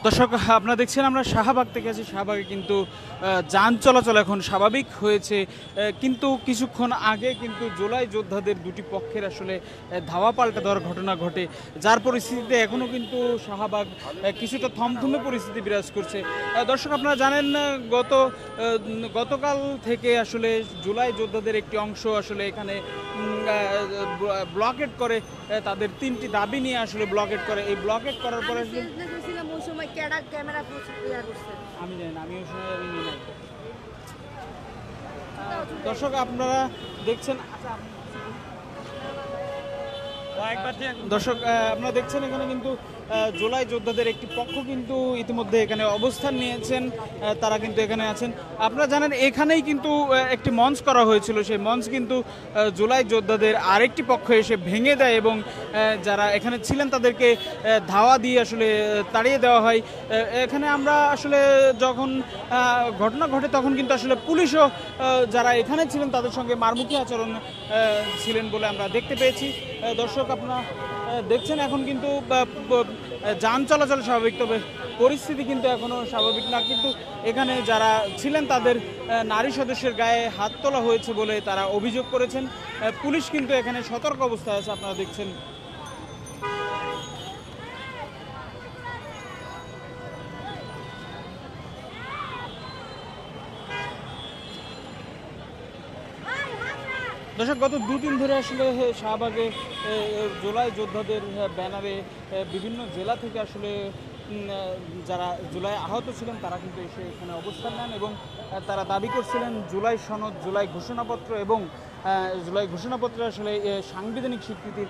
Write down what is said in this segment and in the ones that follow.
দর্শক, আপনারা দেখছেন আমরা শাহবাগ থেকে আছি। শাহবাগে কিন্তু যান চলাচল এখন স্বাভাবিক হয়েছে, কিন্তু কিছুক্ষণ আগে কিন্তু জুলাই যোদ্ধাদের দুটি পক্ষের আসলে ধাওয়া পাল্টা দেওয়ার ঘটনা ঘটে, যার পরিস্থিতিতে এখনও কিন্তু শাহবাগ কিছুটা থমথমে পরিস্থিতি বিরাজ করছে। দর্শক, আপনারা জানেন গতকাল থেকে আসলে জুলাই যোদ্ধাদের একটি অংশ আসলে এখানে ব্লকেট করে, তাদের তিনটি দাবি নিয়ে আসলে ব্লকেট করে। এই ব্লকেট করার পরে আমি জানি না, আমি ওই সময় আমি নিই নাই। দর্শক, আপনারা দেখছেন আপনারা দেখছেন এখানে কিন্তু জুলাই যোদ্ধাদের একটি পক্ষ কিন্তু ইতিমধ্যে এখানে অবস্থান নিয়েছেন, তারা কিন্তু এখানে আছেন। আপনারা জানেন এখানেই কিন্তু একটি মঞ্চ করা হয়েছিল, সেই মঞ্চ কিন্তু জুলাই যোদ্ধাদের আরেকটি পক্ষ এসে ভেঙে দেয় এবং যারা এখানে ছিলেন তাদেরকে ধাওয়া দিয়ে আসলে তাড়িয়ে দেওয়া হয়। এখানে আমরা আসলে যখন ঘটনা ঘটে তখন কিন্তু আসলে পুলিশও যারা এখানে ছিলেন তাদের সঙ্গে মারমুখী আচরণ ছিলেন বলে আমরা দেখতে পেয়েছি। দর্শক, আপনারা দেখছেন এখন কিন্তু যান চলাচল স্বাভাবিক, তবে পরিস্থিতি কিন্তু এখনও স্বাভাবিক না। কিন্তু এখানে যারা ছিলেন তাদের নারী সদস্যের গায়ে হাত তোলা হয়েছে বলে তারা অভিযোগ করেছেন। পুলিশ কিন্তু এখানে সতর্ক অবস্থায় আছে, আপনারা দেখছেন। দর্শক, গত দুদিন ধরে আসলে শাহবাগে জুলাই যোদ্ধাদের ব্যানারে বিভিন্ন জেলা থেকে আসলে যারা জুলাই আহত ছিলেন তারা কিন্তু এসে এখানে অবস্থান নেন এবং তারা দাবি করছিলেন জুলাই সনদ, জুলাই ঘোষণাপত্র এবং জুলাই ঘোষণাপত্রে আসলে সাংবিধানিক স্বীকৃতির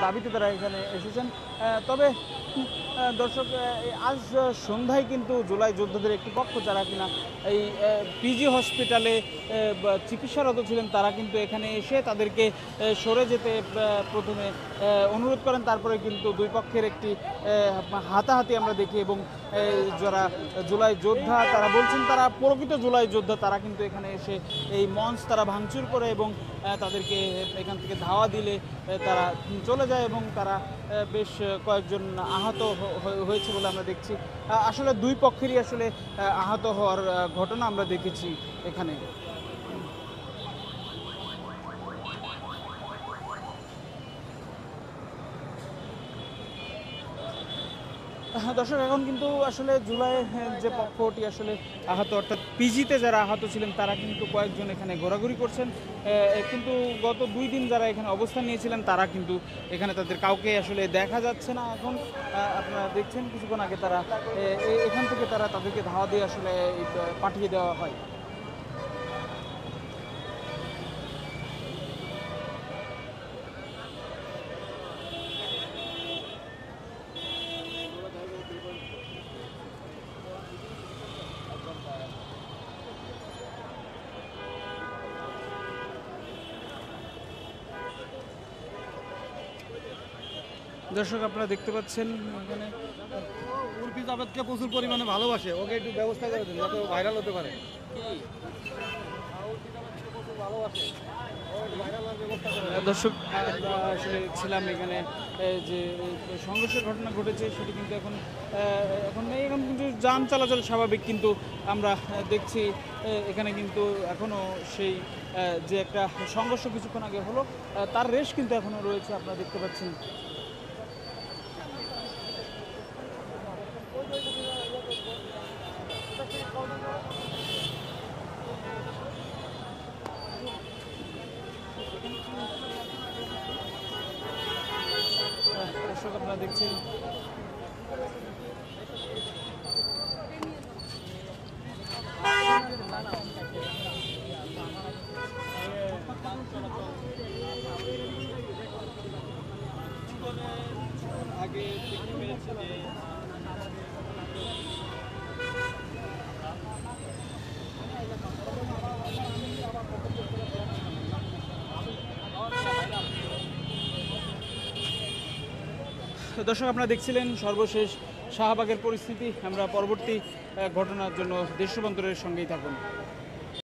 দাবিতে তারা এখানে এসেছেন। তবে দর্শক, আজ সন্ধ্যায় কিন্তু জুলাই যোদ্ধাদের একটি পক্ষ যারা কিনা এই পিজি হসপিটালে চিকিৎসারত ছিলেন তারা কিন্তু এখানে এসে তাদেরকে সরে যেতে প্রথমে অনুরোধ করেন, তারপরে কিন্তু দুই পক্ষের একটি হাতাহাতি আমরা দেখি এবং যারা জুলাই যোদ্ধা তারা বলছেন তারা প্রকৃত জুলাই যোদ্ধা, তারা কিন্তু এখানে এসে এই মঞ্চ তারা ভাঙচুর করে এবং তাদেরকে এখান থেকে ধাওয়া দিলে তারা চলে যায় এবং তারা বেশ কয়েকজন আহত হয়েছে বলে আমরা দেখছি। আসলে দুই পক্ষেরই আসলে আহত হওয়ার ঘটনা আমরা দেখেছি এখানে। দর্শক, এখন কিন্তু আসলে জুলাই যে পক্ষটি আসলে আহত, অর্থাৎ পিজিতে যারা আহত ছিলেন তারা কিন্তু কয়েকজন এখানে ঘোরাঘুরি করছেন, কিন্তু গত 2 দিন যারা এখানে অবস্থান নিয়েছিলেন তারা কিন্তু এখানে তাদের কাউকে আসলে দেখা যাচ্ছে না। এখন আপনারা দেখছেন কিছুক্ষণ আগে তারা এখান থেকে তাদেরকে ধাওয়া দিয়ে আসলে পাঠিয়ে দেওয়া হয়। দর্শক, আপনারা দেখতে পাচ্ছেন এখানে উর্ফি জাভেদকে প্রচুর পরিমাণে ভালোবাসে, ওকে একটু ব্যবস্থা করে দিন যাতে ভাইরাল হতে পারে। দর্শক, আসলে ছিলাম এখানে যে সংঘর্ষের ঘটনা ঘটেছে সেটি কিন্তু এখন নেই, এখন কিন্তু যান চলাচল স্বাভাবিক, কিন্তু আমরা দেখছি এখানে কিন্তু এখনও সেই যে একটা সংঘর্ষ কিছুক্ষণ আগে হলো তার রেশ কিন্তু এখনও রয়েছে, আপনারা দেখতে পাচ্ছেন। দর্শক, আপনারা দেখছেন আগে দেখতে পেয়েছি যে দর্শক, আপনারা দেখছিলেন সর্বশেষ শাহবাগের পরিস্থিতি। আমরা পরবর্তী ঘটনার জন্য দেশ রূপান্তরের সঙ্গেই থাকুন।